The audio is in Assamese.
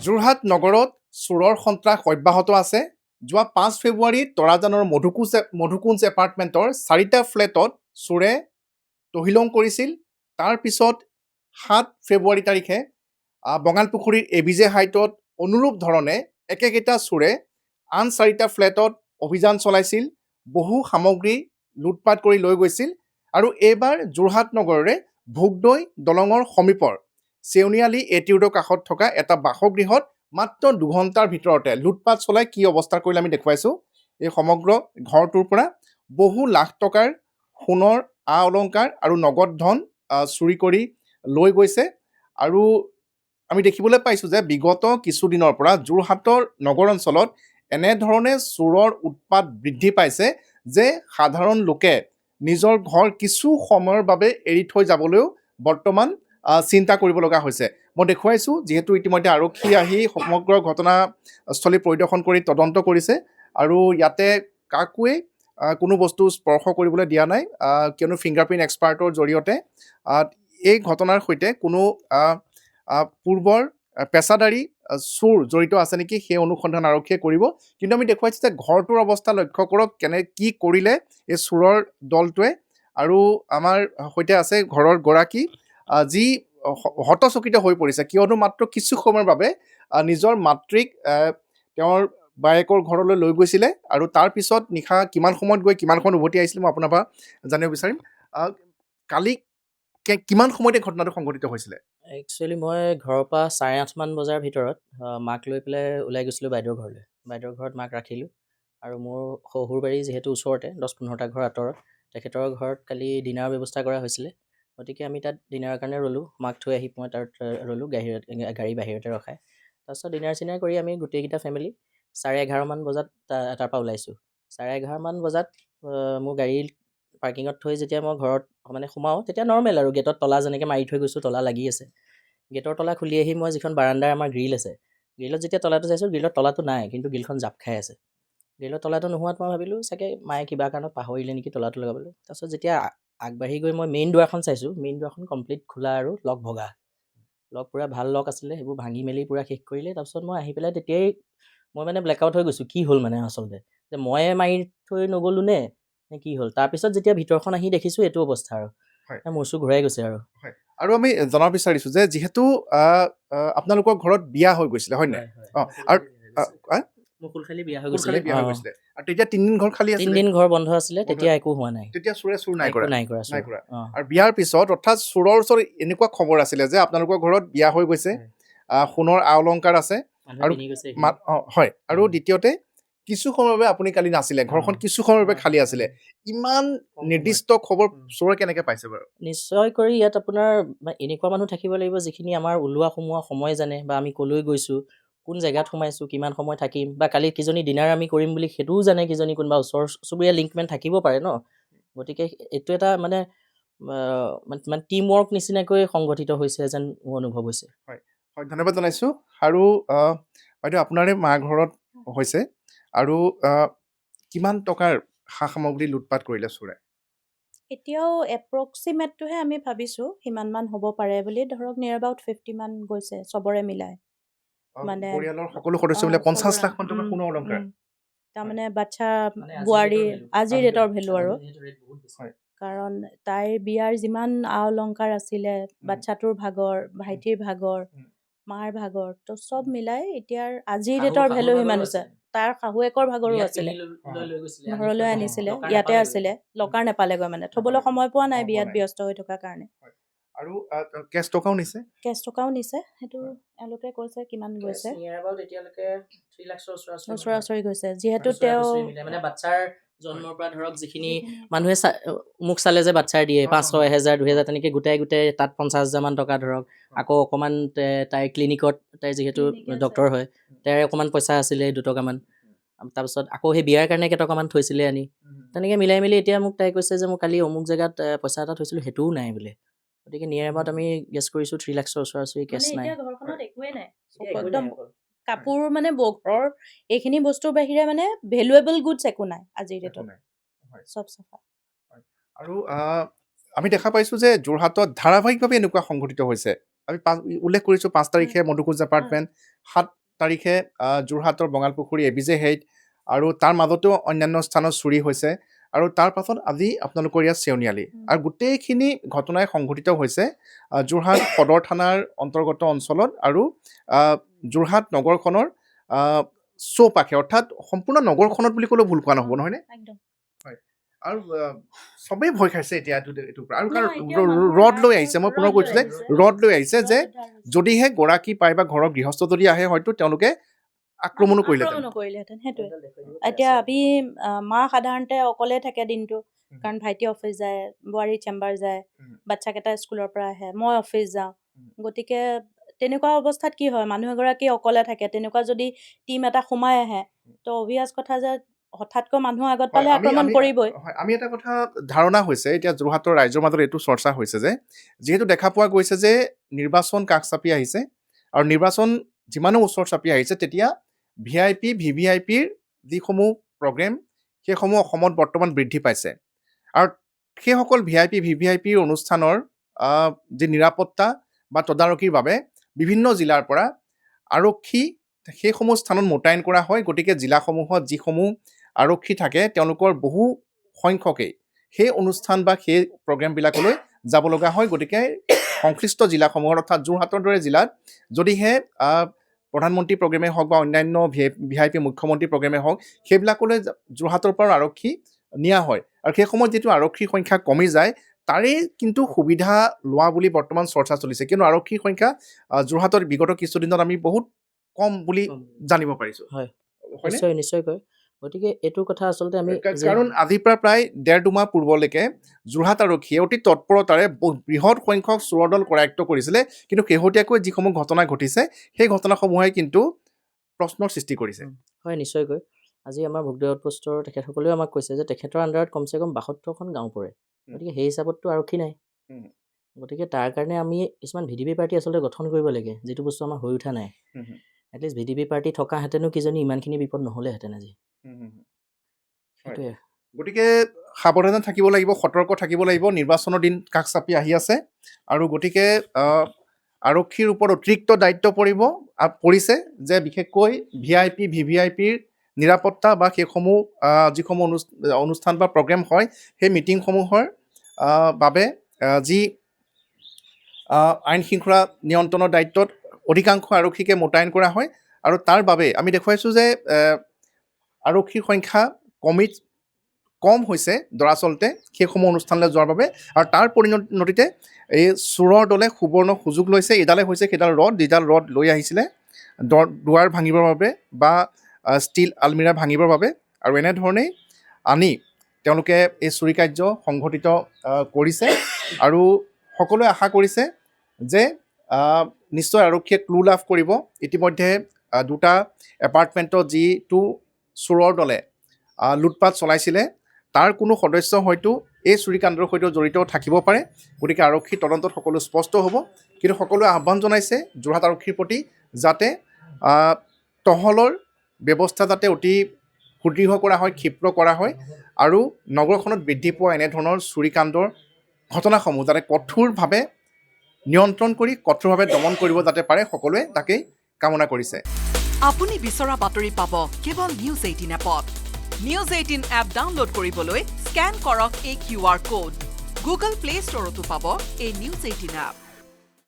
যোৰহাট নগৰত চোৰৰ সন্ত্ৰাস অব্যাহত আছে। যোৱা ৫ ফেব্ৰুৱাৰীত তৰাজানৰ মধুকুঞ্জ এপাৰ্টমেণ্টৰ ৪টা ফ্লেটত চোৰে তহিলং কৰিছিল। তাৰ পিছত ৭ ফেব্ৰুৱাৰী তাৰিখে বঙালপুখুৰীৰ ABJ হাইটত অনুৰূপ ধৰণে একেকেইটা চোৰে আন ৪টা ফ্লেটত অভিযান চলাইছিল, বহু সামগ্ৰী লুটপাট কৰি লৈ গৈছিল। আৰু এইবাৰ যোৰহাট নগৰৰে ভোগদৈ দলঙৰ সমীপৰ চেউনিআলি AT ৰোডৰ কাষত থকা এটা বাসগৃহত মাত্ৰ ২ ঘণ্টাৰ ভিতৰতে লুটপাট চলাই কি অৱস্থা কৰিলে আমি দেখুৱাইছোঁ। এই সমগ্ৰ ঘৰটোৰ পৰা বহু লাখ টকাৰ সোণৰ অলংকাৰ আৰু নগদ ধন চুৰি কৰি লৈ গৈছে। আৰু আমি দেখিবলৈ পাইছোঁ যে বিগত কিছুদিনৰ পৰা যোৰহাটৰ নগৰ অঞ্চলত এনেধৰণে চোৰৰ উৎপাত বৃদ্ধি পাইছে যে সাধাৰণ লোকে নিজৰ ঘৰ কিছু সময়ৰ বাবে এৰি থৈ যাবলৈও বৰ্তমান চিন্তা কৰিব লগা হৈছে। মই দেখুৱাইছোঁ, যিহেতু ইতিমধ্যে আৰক্ষী আহি সমগ্ৰ ঘটনাস্থলী পৰিদৰ্শন কৰি তদন্ত কৰিছে আৰু ইয়াতে কাকোৱেই কোনো বস্তু স্পৰ্শ কৰিবলৈ দিয়া নাই, কিয়নো ফিংগাৰপ্ৰিণ্ট এক্সপাৰ্টৰ জৰিয়তে এই ঘটনাৰ সৈতে কোনো পূৰ্বৰ পেচাদাৰী চোৰ জড়িত আছে নেকি সেই অনুসন্ধান আৰক্ষীয়ে কৰিব। কিন্তু আমি দেখুৱাইছোঁ যে ঘৰটোৰ অৱস্থা লক্ষ্য কৰক, কি কৰিলে এই চোৰৰ দলটোৱে। আৰু আমাৰ সৈতে আছে ঘৰৰ গৰাকী, যি হতচকিত হৈ পৰিছে, কিয়নো মাত্ৰ কিছু সময়ৰ বাবে নিজৰ মাতৃক তেওঁৰ বায়েকৰ ঘৰলৈ লৈ গৈছিলে আৰু তাৰপিছত নিশা কিমান সময়ত গৈ কিমান সময়ত উভতি আহিছিলে মই আপোনাৰ পৰা জানিব বিচাৰিম। কালি কিমান সময়তে ঘটনাটো সংঘটিত হৈছিলে? একচুৱেলি মই ঘৰৰ পৰা 8:30 মান বজাৰ ভিতৰত মাক লৈ পেলাই ওলাই গৈছিলোঁ বাইদেউৰ ঘৰলৈ। বাইদেউৰ ঘৰত মাক ৰাখিলোঁ আৰু মোৰ শহুৰ বাৰী যিহেতু ওচৰতে 10-15টা ঘৰ আঁতৰত, তেখেতৰ ঘৰত কালি ডিনাৰৰ ব্যৱস্থা কৰা হৈছিলে। গতিকে আমি তাত ডিনাৰৰ কাৰণে ৰ'লোঁ। মাক থৈ আহি মই তাত ৰ'লোঁ, গাড়ী বাহিৰতে ৰখাই। তাৰপিছত ডিনাৰ কৰি আমি গোটেইকেইটা ফেমিলি 11:30 মান বজাত তাৰ পৰা ওলাইছোঁ। 11:30 মান বজাত মোৰ গাড়ী পাৰ্কিঙত থৈ যেতিয়া মই ঘৰত মানে সোমাওঁ, তেতিয়া নৰ্মেল আৰু গেটত তলা যেনেকৈ মাৰি থৈ গৈছোঁ, তলা লাগি আছে। গেটৰ তলা খুলি আহি মই যিখন বাৰাণ্ডাৰ আমাৰ গ্ৰিল আছে, গ্ৰিলত যেতিয়া তলাটো চাইছোঁ, গ্ৰিলত তলাটো নাই, কিন্তু গ্ৰিলখন জাপ খাই আছে। গ্ৰিলত তলাটো নোহোৱাত মই ভাবিলোঁ চাগে মায়ে কিবা কাৰণত পাহৰিলে নেকি তলাটো লগাবলৈ। তাৰপিছত যেতিয়া আগবাঢ়ি গৈ মই মেইন দুৱাৰখন চাইছোঁ, মেইন দুৱাৰখন কমপ্লিট খোলা আৰু লক ভগা। লক পূৰা ভাল লক আছিলে, সেইবোৰ ভাঙি মেলি পূৰা শেষ কৰিলে। তাৰপিছত মই আহি পেলাই তেতিয়াই মই মানে ব্লেকআউট হৈ গৈছোঁ, কি হ'ল মানে আচলতে, যে ময়ে মাৰি থৈ নগ'লোঁ নে কি হ'ল। তাৰপিছত যেতিয়া ভিতৰখন আহি দেখিছোঁ এইটো অৱস্থা, আৰু মোৰ চোৰ ঘূৰাই গৈছে। আৰু আমি জনাব বিচাৰিছোঁ যে যিহেতু আপোনালোকৰ ঘৰত বিয়া হৈ গৈছিলে, হয় নাই? আৰু মোৰ খুলখালি বিয়া হৈ গৈছিলে আৰু তেতিয়া 3 দিন ঘৰ খালী আছিল, 3 দিন ঘৰ বন্ধ আছিলে, তেতিয়া একো হোৱা নাই, তেতিয়া চোৰে চুৰ নাই কৰা। কৰা। আৰু বিয়াৰ পিছত অৰ্থাৎ চোৰৰ ওচৰত এনেকুৱা খবৰ আছিলে যে আপোনালোকৰ ঘৰত বিয়া হৈ গৈছে, সোণৰ অলংকাৰ আছে, আৰু হয়, আৰু দ্বিতীয়তে কিছু সময়ৰ বাবে আপুনি কালি নাছিলে, ঘৰখন কিছু সময়ৰ বাবে খালী আছিলে। ইমান নিৰ্দিষ্ট খবৰ চোৰে কেনেকৈ পাইছে বাৰু? নিশ্চয় কৰি ইয়াত আপোনাৰ এনেকুৱা মানুহ থাকিব লাগিব যিখিনি আমাৰ ওলোৱা সোমোৱা সময় জানে, বা আমি ক'লৈ গৈছোঁ, কোন জেগাত সোমাইছোঁ, কিমান সময় থাকিম, বা কালি কিজনী ডিনাৰ আমি কৰিম বুলি সেইটোও জানে, কিজনী কোনোবা ওচৰ চুবুৰীয়া লিংকমেন থাকিব পাৰে ন। গতিকে এইটো এটা মানে টিম ৱৰ্ক নিচিনাকৈ সংগঠিত হৈছে যেন মোৰ অনুভৱ হৈছে। হয়, ধন্যবাদ জনাইছোঁ। আৰু বাইদেউ, আপোনাৰে মা ঘৰত হৈছে, আৰু কিমান টকাৰ সা সামগ্ৰী লুটপাট কৰিলে চোৰে? এতিয়াও এপ্ৰক্সিমেটটোহে আমি ভাবিছোঁ, সিমানমান হ'ব পাৰে বুলি। ধৰক নিয়াৰ এবাউট 50 মান গৈছে চবৰে মিলাই। মানে পৰিয়ালৰ সকলো সদস্য মিলাই 50 লাখ মান টকা সোণৰ অলংকাৰ। তাৰমানে বাচ্ছা বোৱাৰী আজিৰ ৰেটৰ ভেলু আৰু, কাৰণ তাইৰ বিয়াৰ যিমান অলংকাৰ আছিলে, বাচ্ছাটোৰ ভাগৰ, ভাইটিৰ ভাগৰ, মাৰ ভাগৰ, তো চব মিলাই এতিয়াৰ আজিৰ ৰেটৰ ভেলু সিমান হৈছে। তাৰ শাহুৱেকৰ ভাগৰো আছিলে, ঘৰলৈ আনিছিলে, ইয়াতে আছিলে, লকাৰ নেপালেগৈ, মানে থবলৈ সময় পোৱা নাই বিয়াত ব্যস্ত হৈ থকাৰ কাৰণে। আৰু কেছ টকাও নিছে? কেছ টকাও নিছে, সেইটো এওঁলোকে কৈছে কিমান গৈছে, এতিয়ালৈকে 3 লাখৰ ওচৰা-ওচৰি গৈছে। যিহেতু তেওঁ মানে বাচ্ছাৰ জন্মৰ পৰা ধৰক যিখিনি মানুহে মোক চালে যে বাচ্ছাৰ দিয়ে 500, 1000, 2000 তেনেকৈ গোটাই তাত 50,000 মান টকা ধৰক। আকৌ অকণমান তাইৰ ক্লিনিকত, তাই যিহেতু ডক্তৰ হয়, তাইৰ অকণমান পইচা আছিলে 2 টকামান। তাৰপিছত আকৌ সেই বিয়াৰ কাৰণে কেইটকামান থৈছিলে আনি, তেনেকৈ মিলাই মেলি এতিয়া মোক তাই কৈছে যে মই কালি অমুক জেগাত পইচা এটা থৈছিলোঁ, সেইটোও নাই বোলে। গতিকে নিয়াৰ এবাউট আমি গেছ কৰিছোঁ 3 লাখৰ ওচৰা-ওচৰি কেছ নাই। ঘৰখনত একোৱে নাই, একদম কাপোৰ, মানে ঘৰৰ এইখিনি বস্তুৰ বাহিৰে মানে ভেলুৱেবল গুডছ একো নাই আজিৰ ডেটত, চব চাফা। আৰু আমি দেখা পাইছোঁ যে যোৰহাটত ধাৰাবাহিকভাৱে এনেকুৱা সংঘটিত হৈছে। আমি উল্লেখ কৰিছোঁ 5 তাৰিখে মধুকুঞ্জ এপাৰ্টমেণ্ট, 7 তাৰিখে যোৰহাটৰ বঙালপুখুৰী ABJ হেইট, আৰু তাৰ মাজতো অন্যান্য স্থানত চুৰি হৈছে, আৰু তাৰ পাছত আজি আপোনালোকৰ ইয়াত চেউনিয়ালি, আৰু গোটেইখিনি ঘটনাই সংঘটিত হৈছে যোৰহাট সদৰ থানাৰ অন্তৰ্গত অঞ্চলত আৰু যোৰহাট নগৰখনৰ চৌপাশে, অৰ্থাৎ সম্পূৰ্ণ নগৰখনত বুলি ক'লেও ভুল কোৱা নহ'ব, নহয়নে? একদম আৰু চবেই ভয় খাইছে এতিয়া এইটোৰ পৰা, আৰু কাৰণ নহয়, এতিয়া মানুহৰ ৰড লৈ নাই, আহিছে, মই ৰড পুনৰ কৈছোঁ যে লৈ আহিছে। ৰড লৈ আহিছে যে ৰদ এটা যদিহে গৰাকী পায় বা ঘৰৰ গৃহস্থ যদি আহে হয়তো তেওঁলোকে আক্ৰমণো কৰিলেহেঁতেন। আক্ৰমণো কৰিলেহেঁতেন, সেইটোৱে। এতিয়া আমি মা সাধাৰণতে অকলে থাকে দিনটো, কাৰণ ভাইটি অফিচ যায়, বোৱাৰী চেম্বাৰ যায়, বাচ্ছাকেইটা স্কুলৰ পৰা আহে, মই অফিচ যাওঁ, গতিকে তেনেকুৱা অৱস্থাত কি হয়, মানুহ এগৰাকী অকলে থাকে, তেনেকুৱা যদি টিম এটা সোমাই আহে, তো অভিয়াছ কথা যে হঠাৎকৈ মানুহৰ আগত পালে হয়, আক্ৰমণ কৰিবই। আমি এটা কথা ধাৰণা হৈছে এতিয়া যোৰহাটৰ ৰাইজৰ মাজত এইটো চৰ্চা হৈছে যে যিহেতু দেখা পোৱা গৈছে যে নিৰ্বাচন কাষ চাপি আহিছে, আৰু নিৰ্বাচন যিমানো ওচৰ চাপি আহিছে, তেতিয়া VIP VVIPৰ যিসমূহ প্ৰগ্ৰেম সেইসমূহ অসমত বৰ্তমান বৃদ্ধি পাইছে, আৰু সেইসকল VIP VVIPৰ অনুষ্ঠানৰ যি নিৰাপত্তা বা তদাৰকীৰ বাবে বিভিন্ন জিলাৰ পৰা আৰক্ষী সেইসমূহ স্থানত মোতায়েন কৰা হয়। গতিকে জিলাসমূহত যিসমূহ আৰক্ষী থাকে তেওঁলোকৰ বহু সংখ্যকেই সেই অনুষ্ঠান বা সেই প্ৰগ্ৰেমবিলাকলৈ যাব লগা হয়। গতিকে সংশ্লিষ্ট জিলাসমূহৰ অৰ্থাৎ যোৰহাটৰ দৰে জিলাত যদিহে প্ৰধানমন্ত্ৰী প্ৰগ্ৰেমেই হওক বা অন্যান্য VIP মুখ্যমন্ত্ৰী প্ৰগ্ৰেমেই হওক, সেইবিলাকলৈ যোৰহাটৰ পৰা আৰক্ষী নিয়া হয়, আৰু সেই সময়ত যিটো আৰক্ষীৰ সংখ্যা কমি যায় তাৰেই কিন্তু সুবিধা লোৱা বুলি বৰ্তমান চৰ্চা চলিছে, কিন্তু আৰক্ষীৰ সংখ্যা যোৰহাটত বিগত কিছুদিনত আমি বহুত কম বুলি জানিব পাৰিছোঁ। হয়, হয়নে? নিশ্চয়কৈ। গতিকে এইটো কথা আচলতে আমি কাৰণ আজিৰ পৰা প্ৰায় 1.5 মাহ পূৰ্বলৈকে যোৰহাট আৰক্ষীয়ে অতি তৎপৰতাৰে বৃহৎ সংখ্যক চোৰৰ দল কৰায়ত্ব কৰিছিলে, কিন্তু শেহতীয়াকৈ যিসমূহ ঘটনা ঘটিছে সেই ঘটনাসমূহে কিন্তু প্ৰশ্নৰ সৃষ্টি কৰিছে। হয়, নিশ্চয়কৈ। আজি আমাৰ ভোগদেৱ আউটপোষ্টৰ তেখেতসকলেও আমাক কৈছে যে তেখেতৰ আণ্ডাৰত কমচে কম 72খন গাঁও পৰে, গতিকে সেই হিচাপততো আৰক্ষী নাই। গতিকে তাৰ কাৰণে আমি কিছুমান VDP পাৰ্টি আচলতে গঠন কৰিব লাগে, যিটো বস্তু আমাৰ হৈ উঠা নাই। এটলিষ্ট VDP পাৰ্টি থকাহেঁতেনো কিজানি ইমানখিনি বিপদ নহ'লেহেঁতেন আজি। সেইটোৱে। গতিকে সাৱধানে থাকিব লাগিব, সতৰ্ক থাকিব লাগিব, নিৰ্বাচনৰ দিন কাষ চাপি আহি আছে, আৰু গতিকে আৰক্ষীৰ ওপৰত অতিৰিক্ত দায়িত্ব পৰিছে যে বিশেষকৈ VIP VVIPৰ নিৰাপত্তা বা সেইসমূহ যিসমূহ অনুষ্ঠান বা প্ৰগ্ৰেম হয় সেই মিটিংসমূহৰ বাবে যি আইন শৃংখলা নিয়ন্ত্ৰণৰ দায়িত্বত অধিকাংশ আৰক্ষীকে মোতায়েন কৰা হয়, আৰু তাৰ বাবে আমি দেখুৱাইছোঁ যে আৰক্ষীৰ সংখ্যা কম হৈছে দৰাচলতে সেইসমূহ অনুষ্ঠানলৈ যোৱাৰ বাবে, আৰু তাৰ পৰিণতিতে এই চোৰৰ দলে সুবৰ্ণ সুযোগ লৈছে। এডালে হৈছে সেইডাল ৰড, যিডাল ৰড লৈ আহিছিলে দুৱাৰ ভাঙিবৰ বাবে বা ষ্টীল আলমিৰা ভাঙিবৰ বাবে, আৰু এনেধৰণেই আনি তেওঁলোকে এই চুৰি কাৰ্য সংঘটিত কৰিছে, আৰু সকলোৱে আশা কৰিছে যে নিশ্চয় আৰক্ষীয়ে ক্লু লাভ কৰিব। ইতিমধ্যে 2টা এপাৰ্টমেণ্টত যিটো চোৰৰ দলে লুটপাট চলাইছিলে তাৰ কোনো সদস্য হয়তো এই চুৰিকাণ্ডৰ সৈতে জড়িত থাকিব পাৰে। গতিকে আৰক্ষী তদন্তত সকলো স্পষ্ট হ'ব, কিন্তু সকলোৱে আহ্বান জনাইছে যোৰহাট আৰক্ষীৰ প্ৰতি যাতে টহলৰ ব্যৱস্থা যাতে অতি সুদৃঢ় কৰা হয়, ক্ষীপ্ৰ কৰা হয়, আৰু নগৰখনত বৃদ্ধি পোৱা এনেধৰণৰ চুৰিকাণ্ডৰ ঘটনাসমূহ যাতে কঠোৰভাৱে নিয়ন্ত্ৰণ কৰি কঠোৰভাৱে দমন কৰিব যাতে পাৰে, সকলোৱে তাকেই কামনা কৰিছে। আপুনি বিচৰা বাতৰি পাব কেৱল নিউজ 18 এপত। নিউজ 18 এপ ডাউনলোড কৰিবলৈ স্কেন কৰক এই QR কোড। গুগল প্লে ষ্টৰতো পাব এই নিউজ 18 এপ।